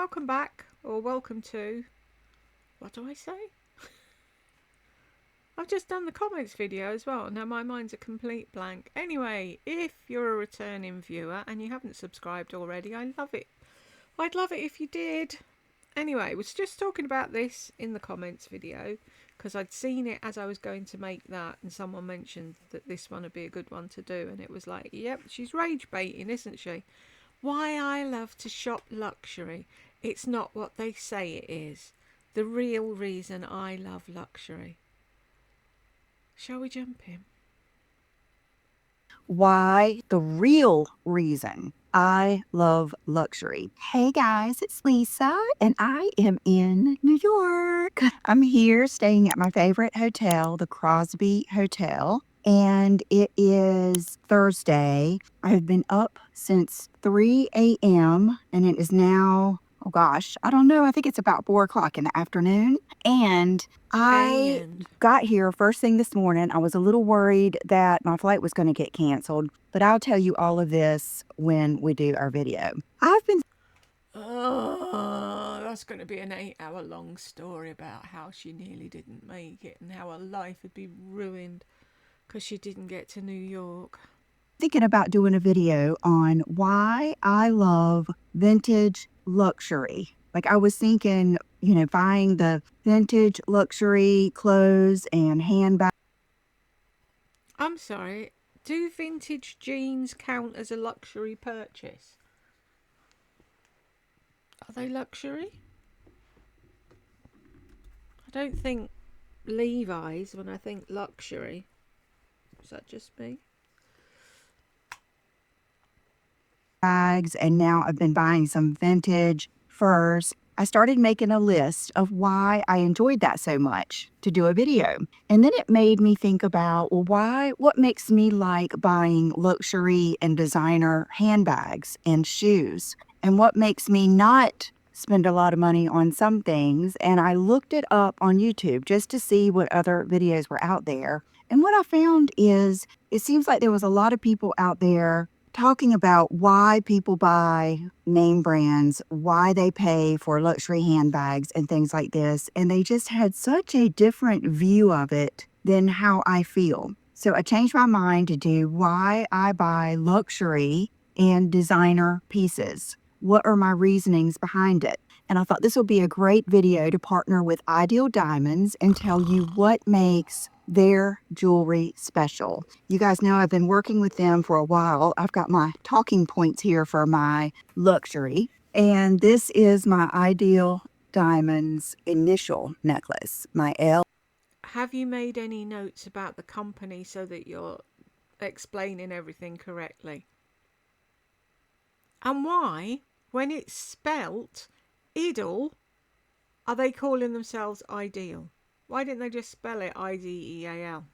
welcome back, or welcome to, what do I say? I've just done the comments video as well. Now my mind's a complete blank. Anyway, if you're a returning viewer and you haven't subscribed already, I love it. I'd love it if you did. Anyway, I was just talking about this in the comments video because I'd seen it as I was going to make that, and someone mentioned that this one would be a good one to do, and it was like, yep, she's rage baiting, isn't she? Why I love to shop luxury. It's not what they say it is. The real reason I love luxury. Shall we jump in? Why the real reason I love luxury. Hey guys, it's Lisa and I am in New York. I'm here staying at my favorite hotel, the Crosby Hotel, and it is Thursday. I have been up since 3 a.m. and it is now, oh gosh, I don't know. I think it's about 4 o'clock in the afternoon. And I got here first thing this morning. I was a little worried that my flight was going to get canceled, but I'll tell you all of this when we do our video. I've been... Oh, that's going to be an 8-hour long story about how she nearly didn't make it and how her life would be ruined because she didn't get to New York. Thinking about doing a video on why I love vintage luxury. Like I was thinking, buying the vintage luxury clothes and handbags. I'm sorry, do vintage jeans count as a luxury purchase? Are they luxury? I don't think Levi's when I think luxury. Is that just me? Bags, and now I've been buying some vintage furs. I started making a list of why I enjoyed that so much to do a video. And then it made me think about, well, what makes me like buying luxury and designer handbags and shoes? And what makes me not spend a lot of money on some things? And I looked it up on YouTube just to see what other videos were out there. And what I found is it seems like there was a lot of people out there talking about why people buy name brands, why they pay for luxury handbags and things like this. And they just had such a different view of it than how I feel. So I changed my mind to do why I buy luxury and designer pieces. What are my reasonings behind it? And I thought this would be a great video to partner with Ideal Diamonds and tell you what makes their jewelry special. You guys know I've been working with them for a while. I've got my talking points here for my luxury. And this is my Ideal Diamonds initial necklace, my L. Have you made any notes about the company so that you're explaining everything correctly? And why, when it's spelt Idle, are they calling themselves Ideal? Why didn't they just spell it I-D-E-A-L?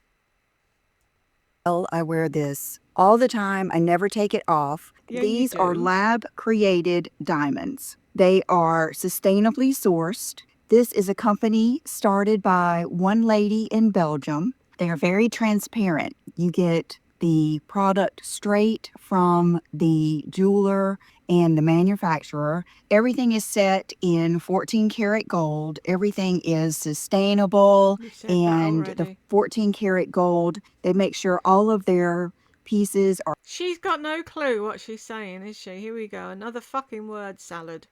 I wear this all the time. I never take it off. Yeah, These are lab-created diamonds. They are sustainably sourced. This is a company started by one lady in Belgium. They are very transparent. You get the product straight from the jeweler and the manufacturer. Everything is set in 14 karat gold. Everything is sustainable, and the 14 karat gold, they make sure all of their pieces are... She's got no clue what she's saying, is she? Here we go, another fucking word salad.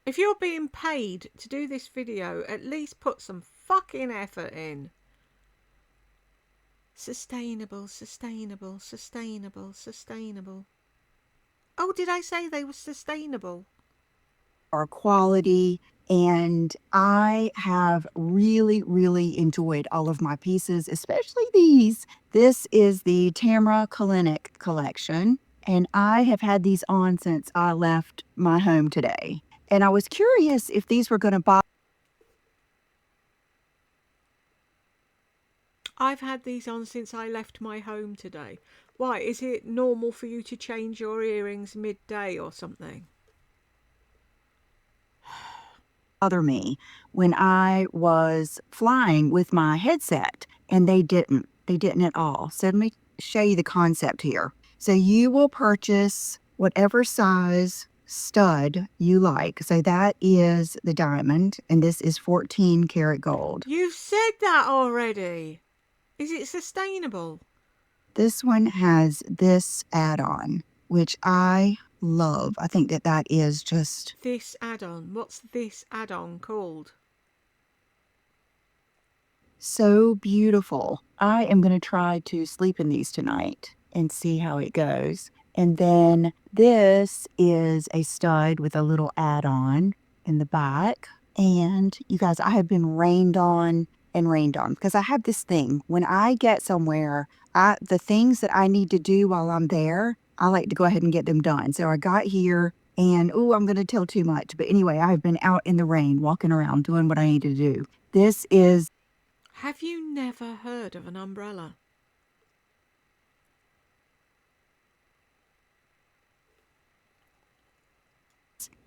If you're being paid to do this video, at least put some fucking effort in. Sustainable, sustainable, sustainable, sustainable. Oh, did I say they were sustainable? Our quality, and I have really, really enjoyed all of my pieces, especially these. This is the Tamara Kalinick collection, and I have had these on since I left my home today. And I was curious if these were going to buy. I've had these on since I left my home today. Why, is it normal for you to change your earrings midday or something? Bother me when I was flying with my headset, and they didn't at all. So let me show you the concept here. So you will purchase whatever size stud you like. So that is the diamond, and this is 14 karat gold. You've said that already. Is it sustainable? This one has this add-on, which I love. I think that that is just... This add-on. What's this add-on called? So beautiful. I am going to try to sleep in these tonight and see how it goes. And then this is a stud with a little add-on in the back. And you guys, I have been rained on and rained on because I have this thing. When I get somewhere, the things that I need to do while I'm there, I like to go ahead and get them done. So I got here and, oh, I'm going to tell too much. But anyway, I've been out in the rain, walking around, doing what I need to do. This is... Have you never heard of an umbrella?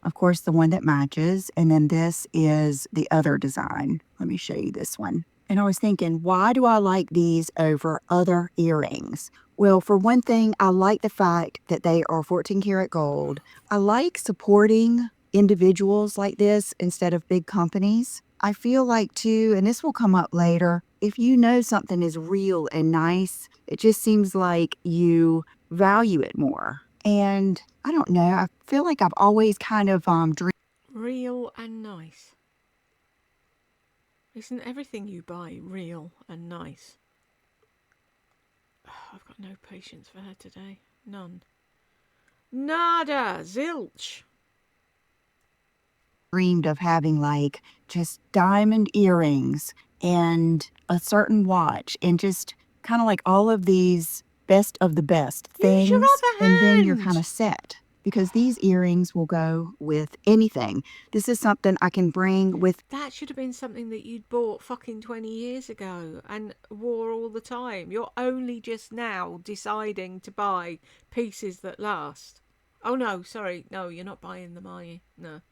Of course, the one that matches. And then this is the other design. Let me show you this one. And I was thinking, why do I like these over other earrings? Well, for one thing, I like the fact that they are 14 karat gold. I like supporting individuals like this instead of big companies. I feel like too, and this will come up later, if you know something is real and nice, it just seems like you value it more. And I don't know, I feel like I've always kind of dreamed... Real and nice. Isn't everything you buy real and nice? Oh, I've got no patience for her today. None. Nada. Zilch. dreamed of having like just diamond earrings and a certain watch and just kind of like all of these best of the best Use your things. other And then you're hand. kind of set because these earrings will go with anything. This is something I can bring with... That should have been something that you'd bought fucking 20 years ago and wore all the time. You're only just now deciding to buy pieces that last. Oh no, sorry. No, you're not buying them, are you? No.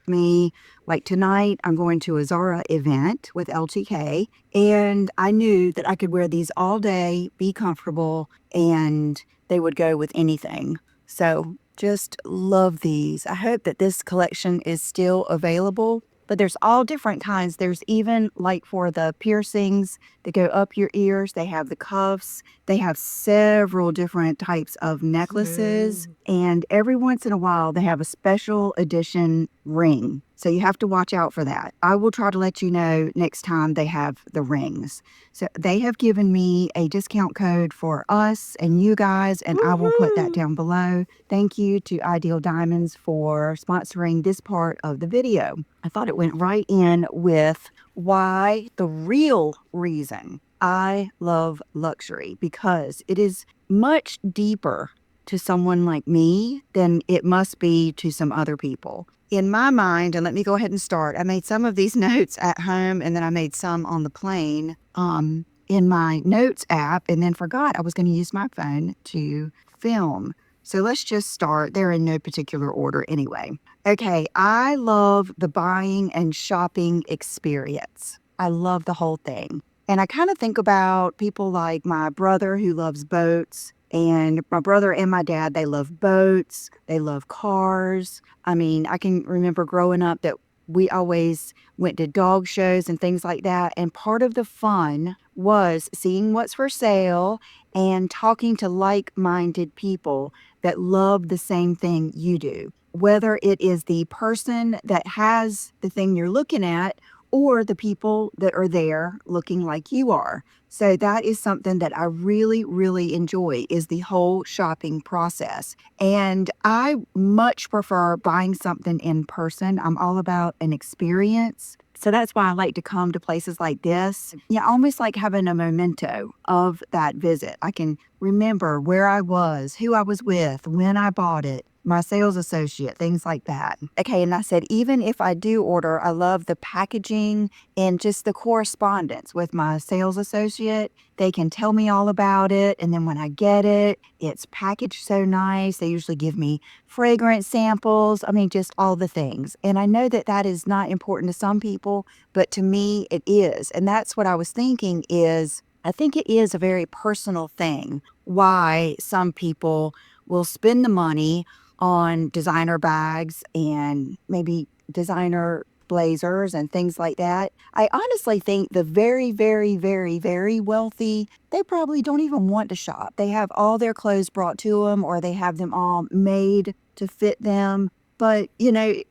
me. Like tonight, I'm going to a Zara event with LTK, and I knew that I could wear these all day, be comfortable, and they would go with anything. So just love these. I hope that this collection is still available, but there's all different kinds. There's even like for the piercings that go up your ears, they have the cuffs. They have several different types of necklaces, and every once in a while they have a special edition ring. So you have to watch out for that. I will try to let you know next time they have the rings. So they have given me a discount code for us and you guys, and I will put that down below. Thank you to Ideal Diamonds for sponsoring this part of the video. I thought it went right in with why the real reason I love luxury, because it is much deeper to someone like me than it must be to some other people. In my mind, and let me go ahead and start, I made some of these notes at home and then I made some on the plane in my notes app, and then forgot I was going to use my phone to film. So let's just start. They're in no particular order anyway. Okay, I love the buying and shopping experience. I love the whole thing. And I kind of think about people like my brother who loves boats, and my brother and my dad, they love boats, they love cars. I mean, I can remember growing up that we always went to dog shows and things like that. And part of the fun was seeing what's for sale and talking to like-minded people that love the same thing you do. Whether it is the person that has the thing you're looking at or the people that are there looking like you are. So that is something that I really, really enjoy, is the whole shopping process. And I much prefer buying something in person. I'm all about an experience. So that's why I like to come to places like this. Yeah, almost like having a memento of that visit. I can remember where I was, who I was with, when I bought it, my sales associate, things like that. Okay, and I said, even if I do order, I love the packaging and just the correspondence with my sales associate. They can tell me all about it, and then when I get it, it's packaged so nice. They usually give me fragrance samples. I mean, just all the things. And I know that that is not important to some people, but to me it is. And that's what I was thinking is, I think it is a very personal thing why some people will spend the money on designer bags and maybe designer blazers and things like that. I honestly think the very, very, very, very wealthy, they probably don't even want to shop. They have all their clothes brought to them or they have them all made to fit them. But,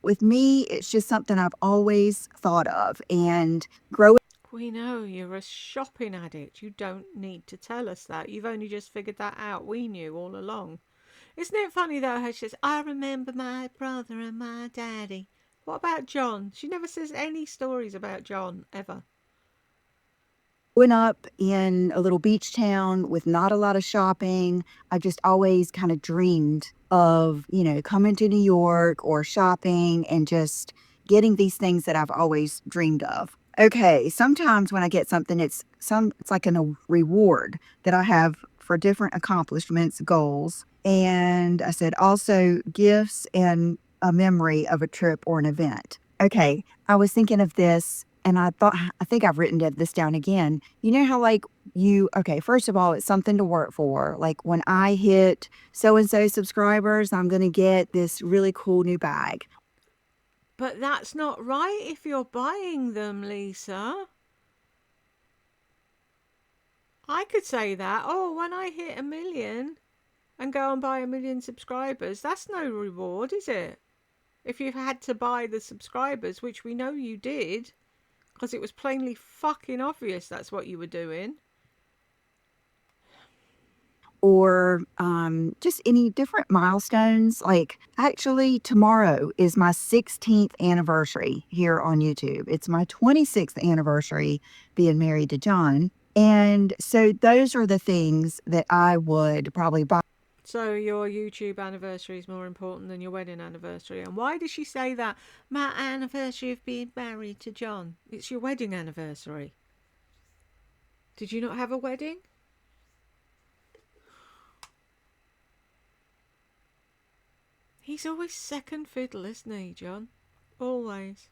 with me, it's just something I've always thought of. And growing We know you're a shopping addict. You don't need to tell us that. You've only just figured that out. We knew all along. Isn't it funny though how she says, I remember my brother and my daddy. What about John? She never says any stories about John, ever. up in a little beach town with not a lot of shopping, I just always kind of dreamed of, coming to New York or shopping and just getting these things that I've always dreamed of. Okay, sometimes when I get something, it's like a reward that I have for different accomplishments, goals. And I said also gifts and a memory of a trip or an event. Okay, I was thinking of this and I think I've written this down again. You know how, like, okay, first of all, it's something to work for. Like, when I hit so and so subscribers, I'm going to get this really cool new bag. But that's not right if you're buying them, Lisa. I could say that. Oh, when I hit 1 million and go and buy 1 million subscribers, that's no reward, is it? If you've had to buy the subscribers, which we know you did, because it was plainly fucking obvious that's what you were doing. Or just any different milestones. Like, actually, tomorrow is my 16th anniversary here on YouTube. It's my 26th anniversary being married to John. And so those are the things that I would probably buy. So your YouTube anniversary is more important than your wedding anniversary. And why does she say that? My anniversary of being married to John. It's your wedding anniversary. Did you not have a wedding? He's always second fiddle, isn't he, John? Always.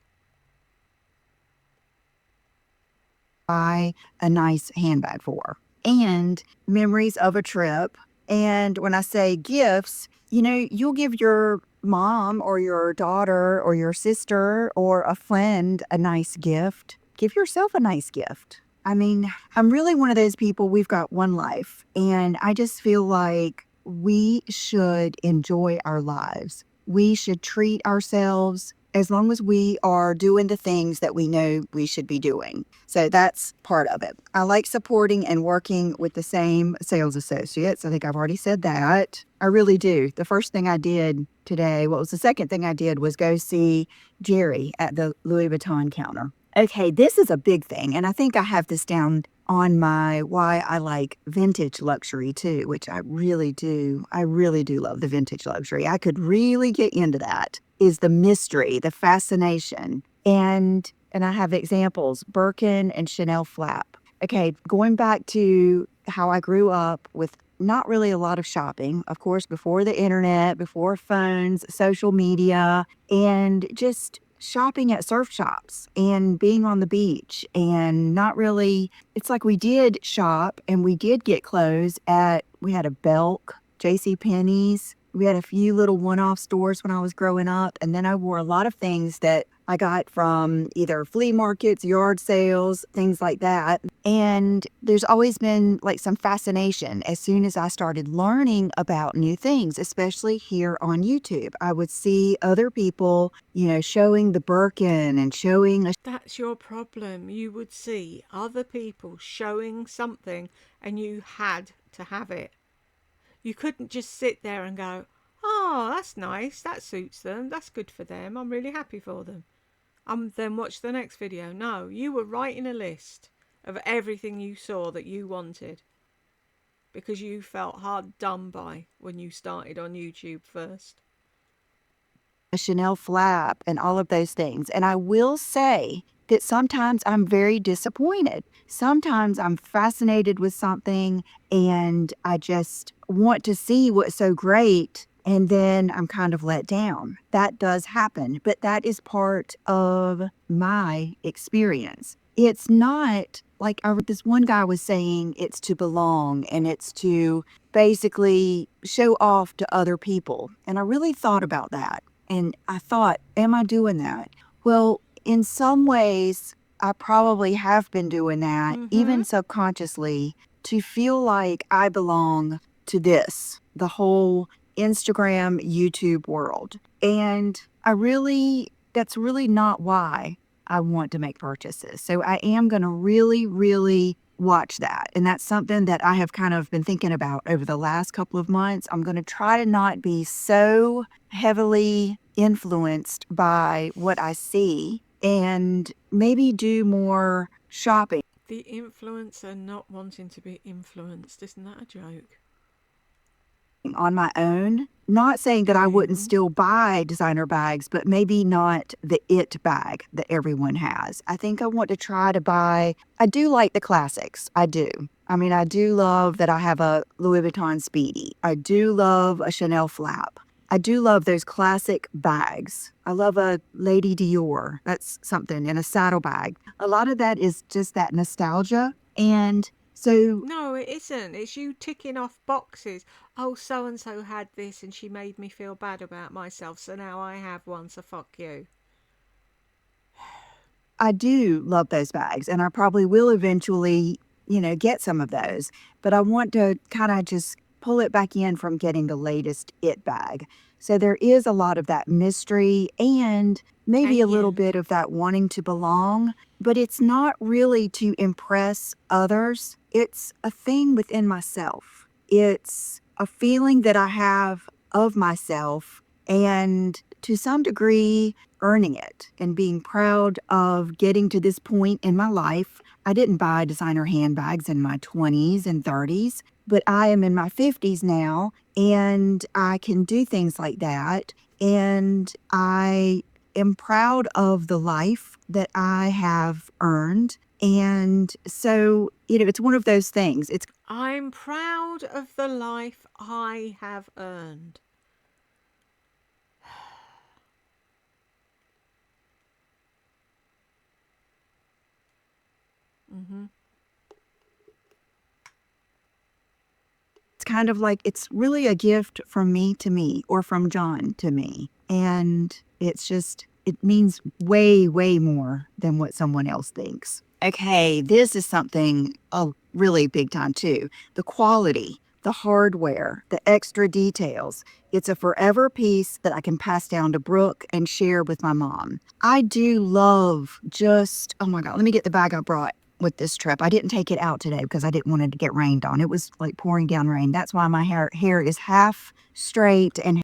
Buy a nice handbag for, and memories of a trip. And when I say gifts, you'll give your mom or your daughter or your sister or a friend a nice gift. Give yourself a nice gift. I mean, I'm really one of those people, we've got one life, and I just feel like we should enjoy our lives. We should treat ourselves as long as we are doing the things that we know we should be doing. So that's part of it. I like supporting and working with the same sales associates. I think I've already said that. I really do. The first thing I did today, what was the second thing I did, was go see Jerry at the Louis Vuitton counter. Okay, this is a big thing. And I think I have this down on my why I like vintage luxury too, which I really do. I really do love the vintage luxury. I could really get into that. Is the mystery, the fascination. And I have examples, Birkin and Chanel flap. Okay, going back to how I grew up with not really a lot of shopping, of course, before the internet, before phones, social media, and just shopping at surf shops and being on the beach and not really, it's like we did shop and we did get clothes we had a Belk, J.C. Penney's. We had a few little one-off stores when I was growing up. And then I wore a lot of things that I got from either flea markets, yard sales, things like that. And there's always been like some fascination as soon as I started learning about new things, especially here on YouTube. I would see other people, showing the Birkin and showing That's your problem. You would see other people showing something and you had to have it. You couldn't just sit there and go, oh, that's nice, that suits them, that's good for them, I'm really happy for them. Then watch the next video. No, you were writing a list of everything you saw that you wanted because you felt hard done by when you started on YouTube first. a Chanel flap and all of those things. And I will say that sometimes I'm very disappointed. Sometimes I'm fascinated with something and I just want to see what's so great. And then I'm kind of let down. That does happen, but that is part of my experience. it's not like this one guy was saying it's to belong and it's to basically show off to other people. And I really thought about that. And I thought, am I doing that? Well, in some ways, I probably have been doing that, Mm-hmm. even subconsciously, to feel like I belong to this, the whole Instagram, YouTube world. And that's really not why I want to make purchases. So I am going to really, really watch that. And that's something that I have kind of been thinking about over the last couple of months. I'm going to try to not be so heavily influenced by what I see and maybe do more shopping The influencer not wanting to be influenced. Isn't that a joke? on my own. Not saying that I wouldn't Ew. still buy designer bags, but maybe not the it bag that everyone has. I think I want to try to buy, I do like the classics. I do. I mean, I do love that I have a Louis Vuitton Speedy. I do love a Chanel flap. I do love those classic bags. I love a Lady Dior. That's something in a saddlebag. A lot of that is just that nostalgia. And so No, it isn't. It's you ticking off boxes. Oh, so and so had this and she made me feel bad about myself, so now I have one, so fuck you. I do love those bags, and I probably will eventually, get some of those. But I want to kind of just pull it back in from getting the latest it bag. So there is a lot of that mystery and maybe a little And bit of that wanting to belong, but it's not really to impress others. It's a thing within myself. It's a feeling that I have of myself, and to some degree, earning it and being proud of getting to this point in my life. I didn't buy designer handbags in my 20s and 30s, but I am in my 50s now and I can do things like that. And I am proud of the life that I have earned. And so, it's one of those things. It's I'm proud of the life I have earned. Mm-hmm. kind of like it's really a gift from me to me or from John to me. And it means way, way more than what someone else thinks. Okay, this is something really big time too. The quality, the hardware, the extra details. It's a forever piece that I can pass down to Brooke and share with my mom. I do love oh my God, let me get the bag I brought with this trip. I didn't take it out today because I didn't want it to get rained on. It was like pouring down rain. That's why my hair is half straight and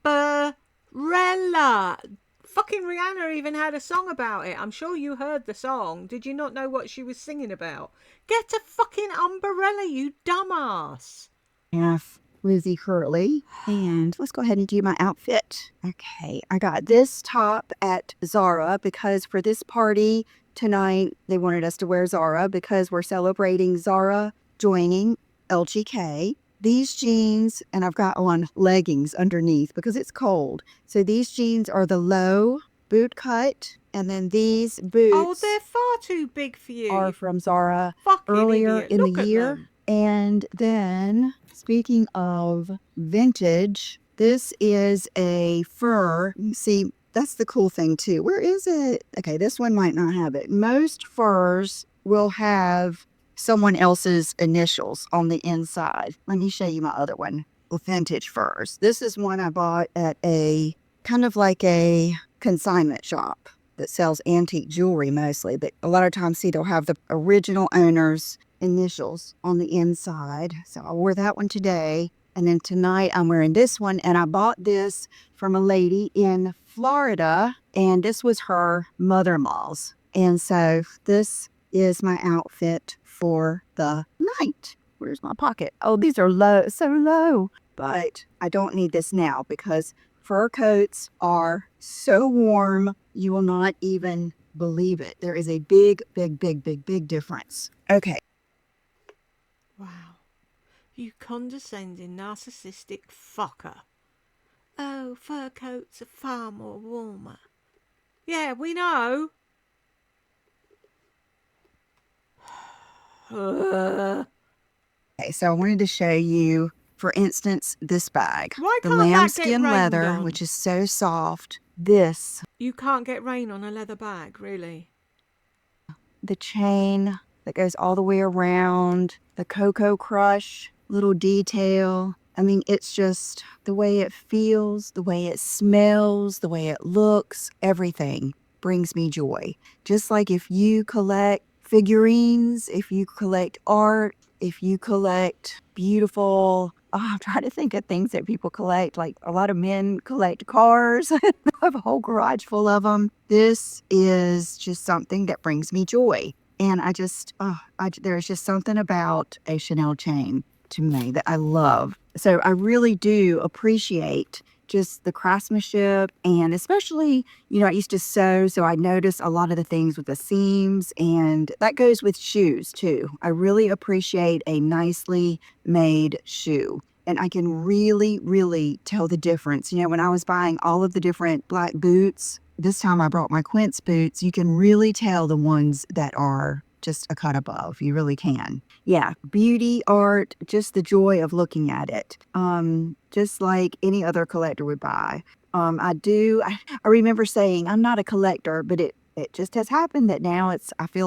Umbrella. Fucking Rihanna even had a song about it. I'm sure you heard the song. Did you not know what she was singing about? Get a fucking umbrella, you dumbass. half Lizzie curly. And let's go ahead and do my outfit. Okay, I got this top at Zara because for this party tonight, they wanted us to wear Zara because we're celebrating Zara joining LGK. These jeans, and I've got on leggings underneath because it's cold. So these jeans are the low boot cut, and then these Oh, boots they're far too big for you, are you from Zara fucking earlier idiot. in the Look at year. them. And then, speaking of vintage, this is a fur. See, that's the cool thing too. Where is it? Okay, this one might not have it. Most furs will have someone else's initials on the inside. Let me show you my other one, vintage furs. This is one I bought at a kind of like a consignment shop that sells antique jewelry mostly, but a lot of times, see, they'll have the original owner's initials on the inside. So I wore that one today. And then tonight I'm wearing this one. And I bought this from a lady in Florida. And this was her mother-in-law's. And so this is my outfit for the night. Where's my pocket? Oh, these are low, so low. But I don't need this now because fur coats are so warm, you will not even believe it. There is a big, big, big, big, big difference. Okay. Wow. You condescending, narcissistic fucker. Oh, fur coats are far more warmer. Yeah, we know. Why Okay, so I wanted to show you, for instance, this bag. The can't that get lambskin rained leather, on? which is so soft. This, You can't get rain on a leather bag, really? the chain that goes all the way around, the Cocoa Crush little detail. I mean, it's just the way it feels, the way it smells, the way it looks, everything brings me joy. Just like if you collect figurines, if you collect art, if you collect beautiful, I'm trying to think of things that people collect. Like a lot of men collect cars. I have a whole garage full of them. This is just something that brings me joy. And I just, there's just something about a Chanel chain to me that I love. So I really do appreciate just the craftsmanship, and especially, I used to sew, so I notice a lot of the things with the seams, and that goes with shoes too. I really appreciate a nicely made shoe. And I can really, really tell the difference. When I was buying all of the different black boots, this time I brought my Quince boots. You can really tell the ones that are just a cut above. You really can. Yeah, beauty, art, just the joy of looking at it. Just like any other collector would buy. I remember saying I'm not a collector, but it just has happened that now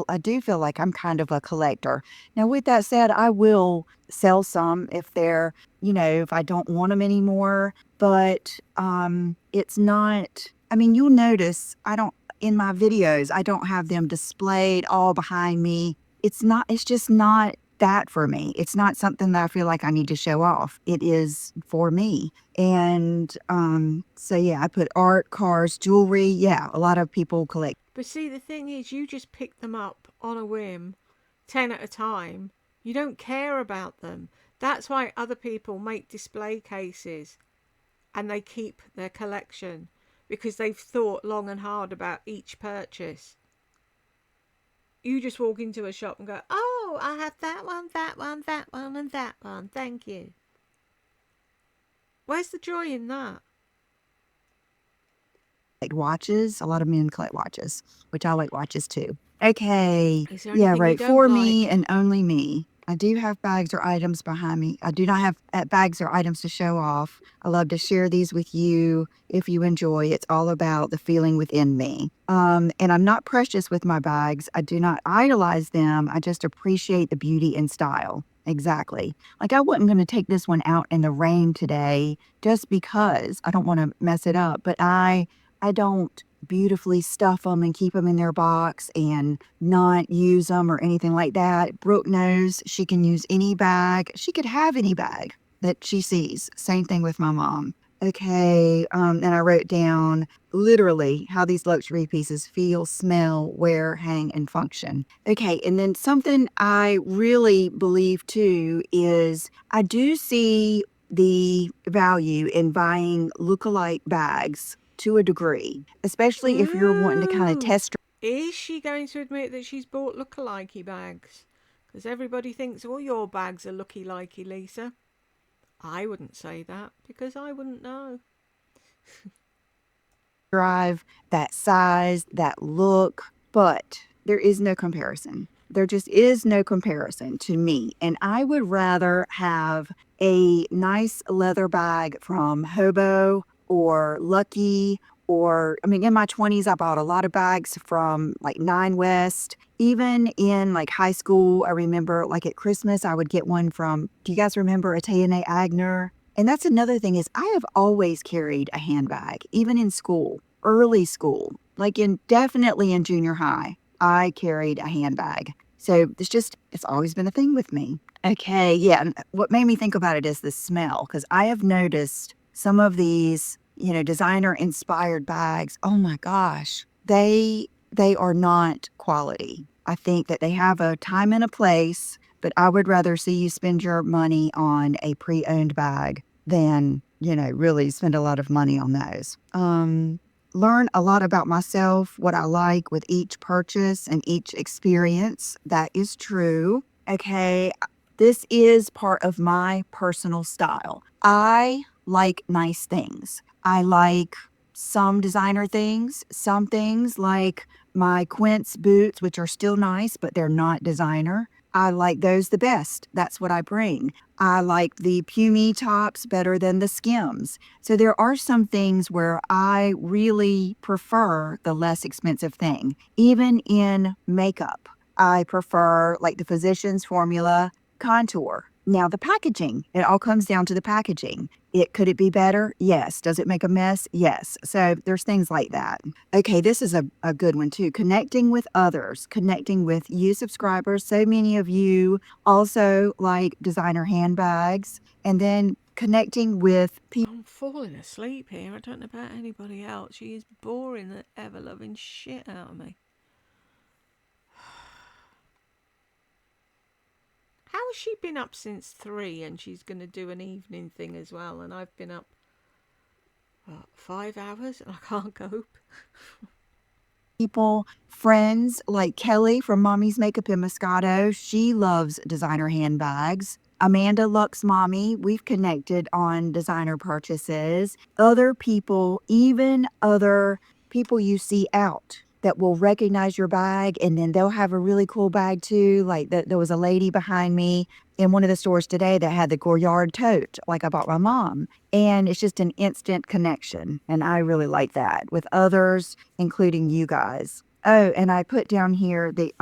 I do feel like I'm kind of a collector. Now, with that said, I will sell some if I don't want them anymore, but it's not, I mean, you'll notice in my videos, I don't have them displayed all behind me. It's just not that for me. It's not something that I feel like I need to show off. It is for me. And so yeah, I put art, cars, jewelry. Yeah, a lot of people collect. But see, the thing is, you just pick them up on a whim, 10 at a time. You don't care about them. That's why other people make display cases and they keep their collection, because they've thought long and hard about each purchase. You just walk into a shop and go, oh, I have that one, that one, that one, and that one. Thank you. Where's the joy in that? Watches. A lot of men collect watches, which I like watches too. Okay. Is there Yeah, anything you right. don't For me like? and only me. I do have bags or items behind me. I do not have bags or items to show off. I love to share these with you if you enjoy. It's all about the feeling within me. And I'm not precious with my bags. I do not idolize them. I just appreciate the beauty and style. Exactly. Like I wasn't going to take this one out in the rain today just because I don't want to mess it up, but I don't beautifully stuff them and keep them in their box and not use them or anything like that. Brooke knows she can use any bag. She could have any bag that she sees. Same thing with my mom. Okay, and I wrote down literally how these luxury pieces feel, smell, wear, hang, and function. Okay, and then something I really believe too is I do see the value in buying look-alike bags to a degree, especially if you're wanting to kind of Ooh. test. Is she going to admit that she's bought lookalikey bags? Because everybody thinks all your bags are looky-likey, Lisa. I wouldn't say that because I wouldn't know. Drive, that size, that look, but there is no comparison. There just is no comparison to me. And I would rather have a nice leather bag from Hobo or Lucky, or, I mean, in my 20s, I bought a lot of bags from like Nine West. Even in like high school, I remember like at Christmas, I would get one from, do you guys remember Atayane Agner? And that's another thing is I have always carried a handbag, even in school, early school, like definitely in junior high, I carried a handbag. So it's always been a thing with me. Okay, yeah. And what made me think about it is the smell, because I have noticed some of these, designer inspired bags. Oh my gosh, they are not quality. I think that they have a time and a place, but I would rather see you spend your money on a pre-owned bag than, really spend a lot of money on those. Learn a lot about myself, what I like with each purchase and each experience. That is true. Okay, this is part of my personal style. I like nice things. I like some designer things, some things like my Quince boots, which are still nice, but they're not designer. I like those the best. That's what I bring. I like the Pumy tops better than the Skims. So there are some things where I really prefer the less expensive thing. Even in makeup, I prefer like the Physicians Formula contour. Now the packaging, it all comes down to the packaging. Could it be better? Yes. Does it make a mess? Yes. So there's things like that. Okay, this is a good one too. Connecting with others, connecting with you subscribers. So many of you also like designer handbags, and then connecting with people. I'm falling asleep here. I don't know about anybody else. She is boring the ever loving shit out of me. How has she been up since 3 and she's going to do an evening thing as well? And I've been up, 5 hours and I can't cope. People, friends like Kelly from Mommy's Makeup in Moscato. She loves designer handbags. Amanda Lux Mommy, we've connected on designer purchases. Other people, even other people you see out that will recognize your bag, and then they'll have a really cool bag too. Like there was a lady behind me in one of the stores today that had the Goyard tote, like I bought my mom. And it's just an instant connection. And I really like that with others, including you guys. Oh, and I put down here the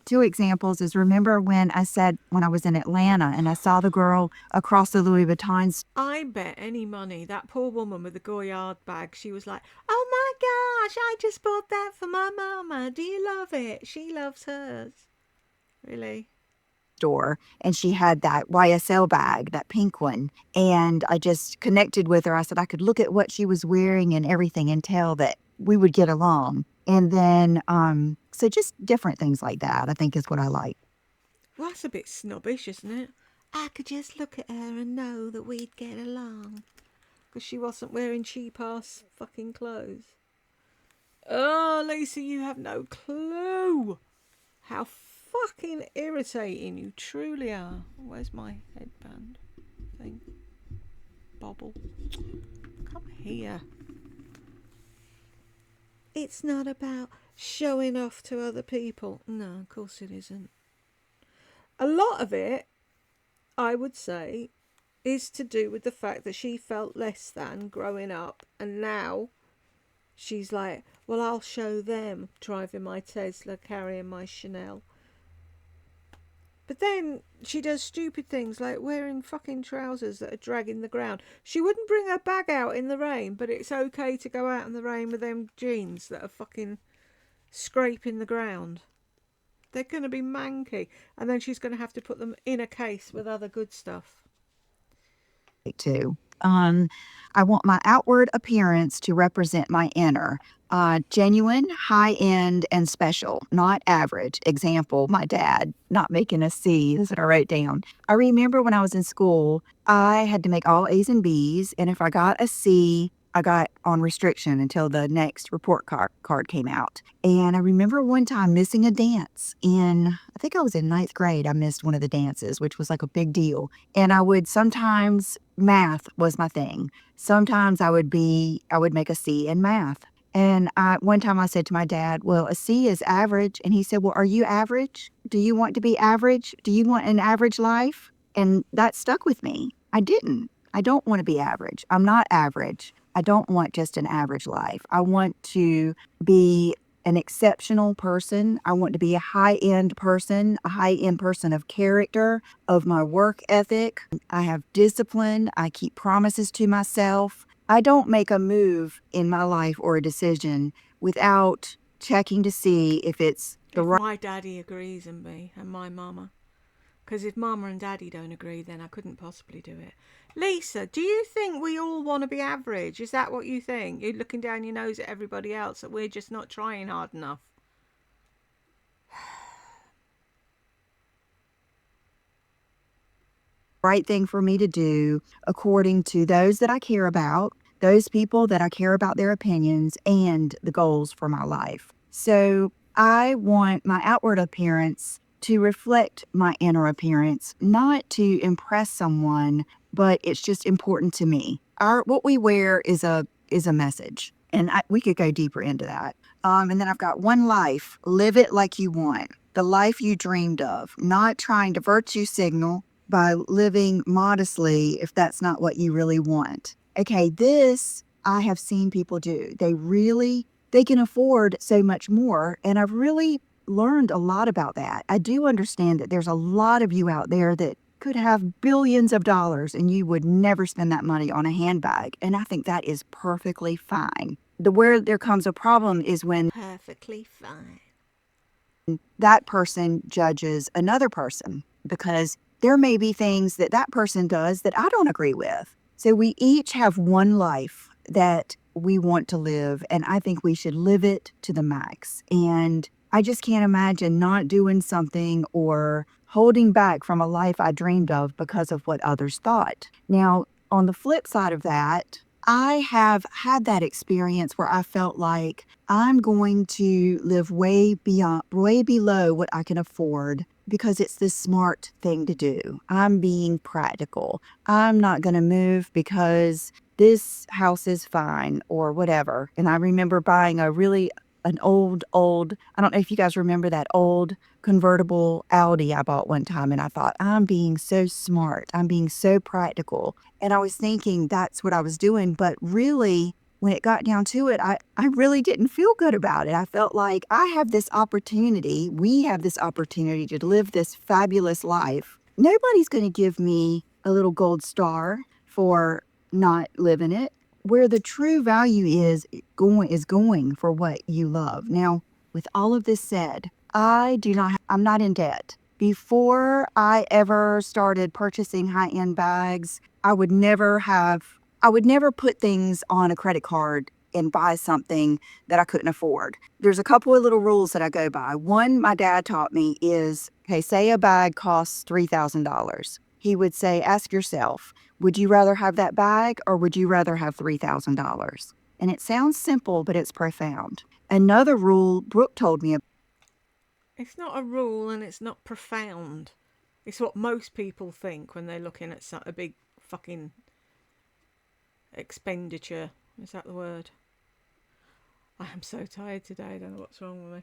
2 examples is remember when I said when I was in Atlanta and I saw the girl across the Louis Vuitton. I bet any money that poor woman with the Goyard bag, she was like, oh my gosh, I just bought that for my mama. Do you love it? She loves hers. Really? Store, and she had that YSL bag, that pink one. And I just connected with her. I said I could look at what she was wearing and everything and tell that we would get along. And then, so just different things like that, I think is what I like. Well, that's a bit snobbish, isn't it? I could just look at her and know that we'd get along. Because she wasn't wearing cheap ass fucking clothes. Oh, Lisa, you have no clue how fucking irritating you truly are. Where's my headband thing? Bobble. Come here. It's not about showing off to other people. No, of course it isn't. A lot of it, I would say, is to do with the fact that she felt less than growing up, and now she's like, well, I'll show them driving my Tesla, carrying my Chanel. But then she does stupid things like wearing fucking trousers that are dragging the ground. She wouldn't bring her bag out in the rain, but it's okay to go out in the rain with them jeans that are fucking scraping the ground. They're going to be manky. And then she's going to have to put them in a case with other good stuff. Too. I want my outward appearance to represent my inner. Genuine, high end, and special, not average. Example, my dad not making a C. That's what I wrote down. I remember when I was in school, I had to make all A's and B's. And if I got a C, I got on restriction until the next report card came out. And I remember one time missing a dance I think I was in 9th grade. I missed one of the dances, which was like a big deal. And I would sometimes, math was my thing. Sometimes I would make a C in math. And one time I said to my dad, well, a C is average. And he said, well, are you average? Do you want to be average? Do you want an average life? And that stuck with me. I don't want to be average. I'm not average. I don't want just an average life. I want to be an exceptional person. I want to be a high-end person of character, of my work ethic. I have discipline. I keep promises to myself. I don't make a move in my life or a decision without checking to see if it's the right. If my daddy agrees and me and my mama. Because if mama and daddy don't agree, then I couldn't possibly do it. Lisa, do you think we all want to be average? Is that what you think? You're looking down your nose at everybody else, that we're just not trying hard enough? Right thing for me to do according to those that I care about, those people that I care about their opinions and the goals for my life. So I want my outward appearance to reflect my inner appearance, not to impress someone, but it's just important to me. What we wear is a message, and we could go deeper into that. And then I've got one life, live it like you want. the life you dreamed of, not trying to virtue signal by living modestly if that's not what you really want. Okay, this I have seen people do. They can afford so much more. And I've really learned a lot about that. I do understand that there's a lot of you out there that could have billions of dollars and you would never spend that money on a handbag. And I think that is perfectly fine. Where there comes a problem is when Perfectly fine. that person judges another person, because there may be things that that person does that I don't agree with. So we each have one life that we want to live, and I think we should live it to the max. And I just can't imagine not doing something or holding back from a life I dreamed of because of what others thought. Now, on the flip side of that, I have had that experience where I felt like I'm going to live way below what I can afford because it's the smart thing to do. I'm being practical. I'm not going to move because this house is fine or whatever. And I remember buying an old, I don't know if you guys remember that old convertible Audi I bought one time. And I thought, I'm being so smart. I'm being so practical. And I was thinking that's what I was doing. But really, when it got down to it, I really didn't feel good about it. I felt like we have this opportunity to live this fabulous life. Nobody's going to give me a little gold star for not living it. Where the true value is going for what you love. Now, with all of this said, I'm not in debt. Before I ever started purchasing high-end bags, I would never put things on a credit card and buy something that I couldn't afford. There's a couple of little rules that I go by. One, my dad taught me is, okay, say a bag costs $3,000. He would say, ask yourself, would you rather have that bag or would you rather have $3,000? And it sounds simple, but it's profound. Another rule Brooke told me. It's not a rule and it's not profound. It's what most people think when they're looking at a big fucking expenditure. Is that the word? I am so tired today. I don't know what's wrong with me.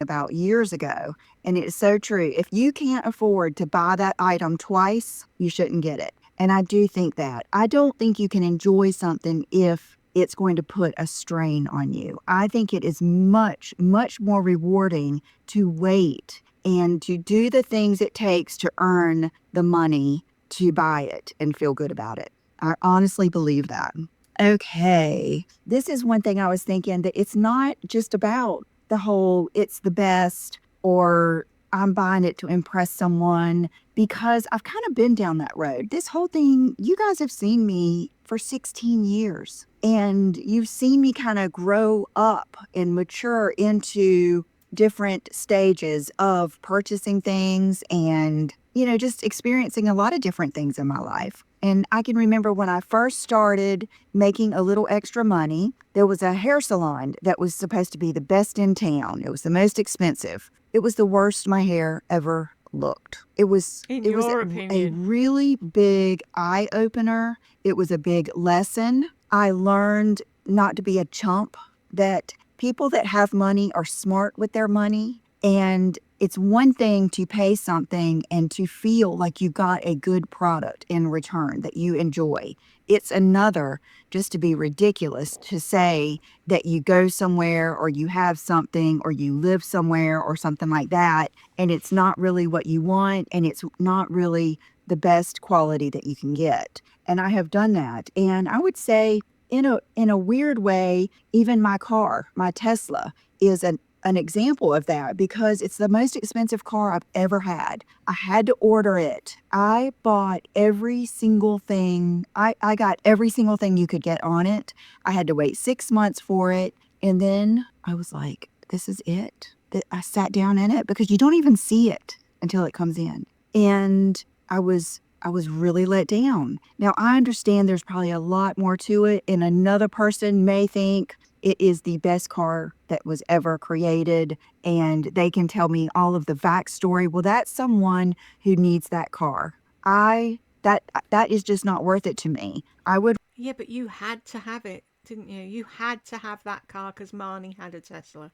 About years ago, and it's so true. If you can't afford to buy that item twice, you shouldn't get it. And I do think that. I don't think you can enjoy something if it's going to put a strain on you. I think it is much, much more rewarding to wait and to do the things it takes to earn the money to buy it and feel good about it. I honestly believe that. Okay, this is one thing I was thinking, that it's not just about the whole it's the best or I'm buying it to impress someone, because I've kind of been down that road. This whole thing, you guys have seen me for 16 years and you've seen me kind of grow up and mature into different stages of purchasing things and, just experiencing a lot of different things in my life. And I can remember when I first started making a little extra money, there was a hair salon that was supposed to be the best in town. It was the most expensive. It was the worst my hair ever looked. It was In a your opinion. really big eye opener. It was a big lesson. I learned not to be a chump, that people that have money are smart with their money. And it's one thing to pay something and to feel like you got a good product in return that you enjoy. It's another just to be ridiculous to say that you go somewhere or you have something or you live somewhere or something like that, and it's not really what you want and it's not really the best quality that you can get. And I have done that. And I would say in a weird way, even my car, my Tesla, is an example of that, because it's the most expensive car I've ever had. I had to order it. I bought every single thing. I got every single thing you could get on it. I had to wait 6 months for it. And then I was like, this is it. I sat down in it, because you don't even see it until it comes in. And I was really let down. Now, I understand there's probably a lot more to it, and another person may think it is the best car that was ever created, and they can tell me all of the backstory. Well, that's someone who needs that car. That is just not worth it to me. I would Yeah, but you had to have it, didn't you? You had to have that car because Marnie had a Tesla.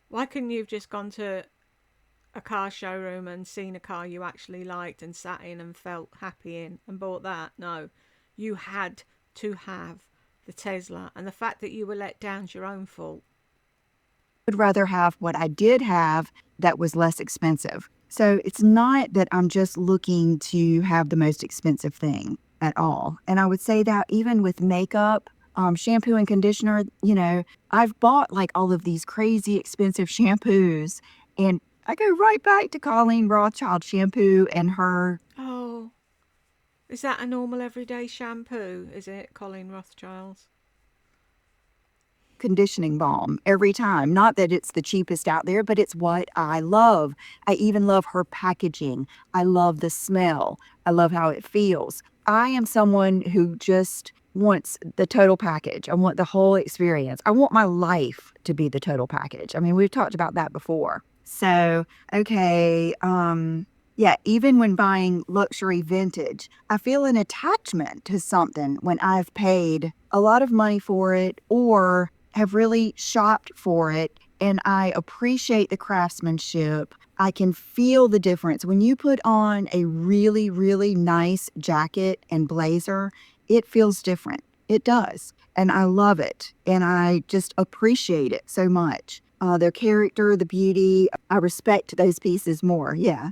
Why couldn't you have just gone to a car showroom and seen a car you actually liked and sat in and felt happy in and bought that? No, you had to have the Tesla, and the fact that you were let down is your own fault. Would rather have what I did have that was less expensive. So it's not that I'm just looking to have the most expensive thing at all. And I would say that even with makeup, shampoo and conditioner, I've bought like all of these crazy expensive shampoos, and I go right back to Colleen Rothschild shampoo and her Oh, is that a normal everyday shampoo? Is it Colleen Rothschild's? conditioning balm every time. Not that it's the cheapest out there, but it's what I love. I even love her packaging. I love the smell. I love how it feels. I am someone who just wants the total package. I want the whole experience. I want my life to be the total package. I mean, we've talked about that before. So, okay, yeah, even when buying luxury vintage, I feel an attachment to something when I've paid a lot of money for it or have really shopped for it, and I appreciate the craftsmanship. I can feel the difference. When you put on a really, really nice jacket and blazer, it feels different. It does. And I love it. And I just appreciate it so much. Their character, the beauty, I respect those pieces more. Yeah.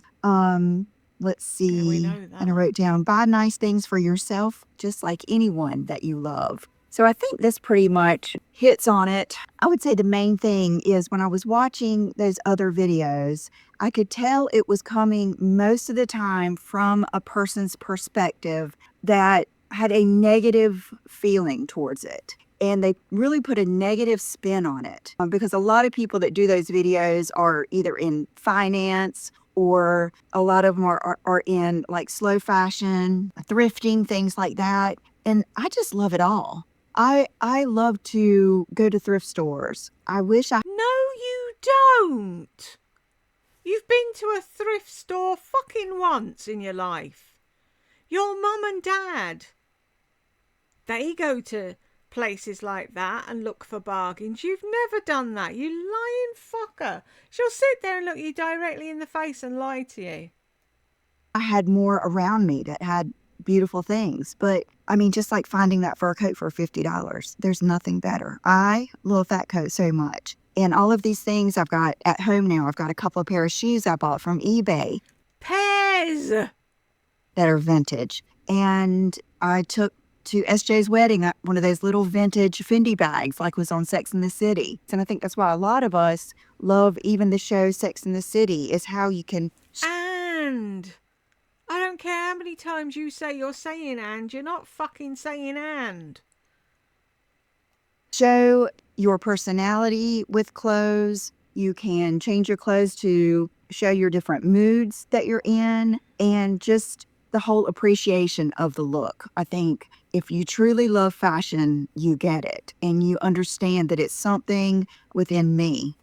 Let's Yeah, we see. know And I that. wrote down, buy nice things for yourself, just like anyone that you love. So I think this pretty much hits on it. I would say the main thing is when I was watching those other videos, I could tell it was coming most of the time from a person's perspective that had a negative feeling towards it. And they really put a negative spin on it because a lot of people that do those videos are either in finance or a lot of them are in like slow fashion, thrifting, things like that. And I just love it all. I love to go to thrift stores. I wish I No, you don't. You've been to a thrift store fucking once in your life. Your mum and dad, they go to places like that and look for bargains. You've never done that, you lying fucker. She'll sit there and look you directly in the face and lie to you. had more around me that had beautiful things. But I mean, just like finding that fur coat for $50, there's nothing better. I love that coat so much. And all of these things I've got at home now. I've got a couple of pair of shoes I bought from eBay Pears! that are vintage. And I took to SJ's wedding one of those little vintage Fendi bags, like was on Sex and the City. And I think that's why a lot of us love even the show Sex and the City, is how you can And I don't care how many times you say you're saying and, you're not fucking saying and. show your personality with clothes. You can change your clothes to show your different moods that you're in and just the whole appreciation of the look. I think if you truly love fashion, you get it and you understand that it's something within me.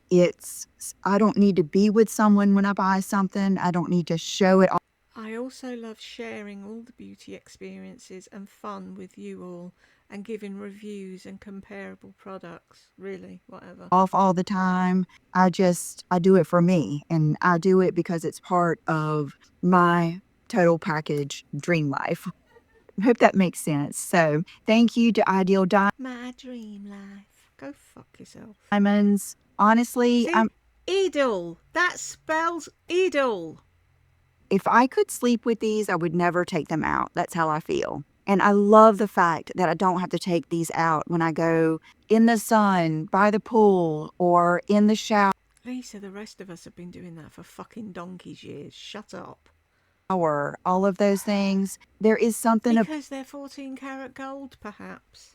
I don't need to be with someone when I buy something. I don't need to show it I also love sharing all the beauty experiences and fun with you all and giving reviews and comparable products. Really, whatever. off all the time. I do it for me, and I do it because it's part of my total package dream life. I hope that makes sense. So thank you to Ideal My dream life. Go fuck yourself. Diamonds. Honestly, See? Idol. That spells idol. if I could sleep with these, I would never take them out. That's how I feel. And I love the fact that I don't have to take these out when I go in the sun, by the pool, or in the shower. Lisa, the rest of us have been doing that for fucking donkey's years. Shut up. All of those things. There is something Because they're 14 karat gold, perhaps.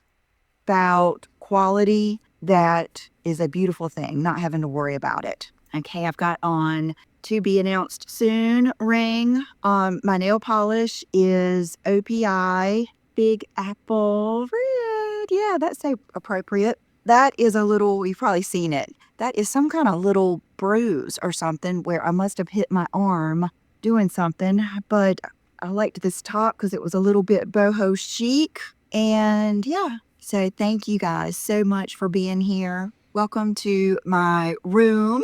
about quality that is a beautiful thing, not having to worry about it. Okay, I've got on to be announced soon ring. My nail polish is OPI Big Apple Red. Yeah, that's so appropriate. That is a little, you've probably seen it. That is some kind of little bruise or something where I must have hit my arm doing something. But I liked this top because it was a little bit boho chic. And yeah, so thank you guys so much for being here. Welcome to my room.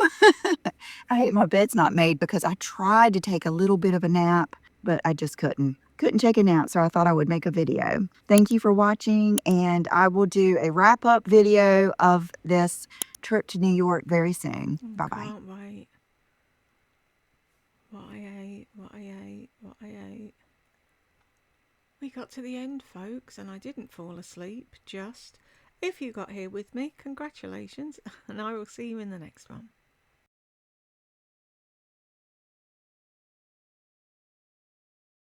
I hate my bed's not made because I tried to take a little bit of a nap, but I just couldn't. Couldn't take a nap, so I thought I would make a video. Thank you for watching, and I will do a wrap-up video of this trip to New York very soon. Bye-bye. Can't wait. What I ate, what I ate, what I ate. We got to the end, folks, and I didn't fall asleep, just. If you got here with me, congratulations, and I will see you in the next one.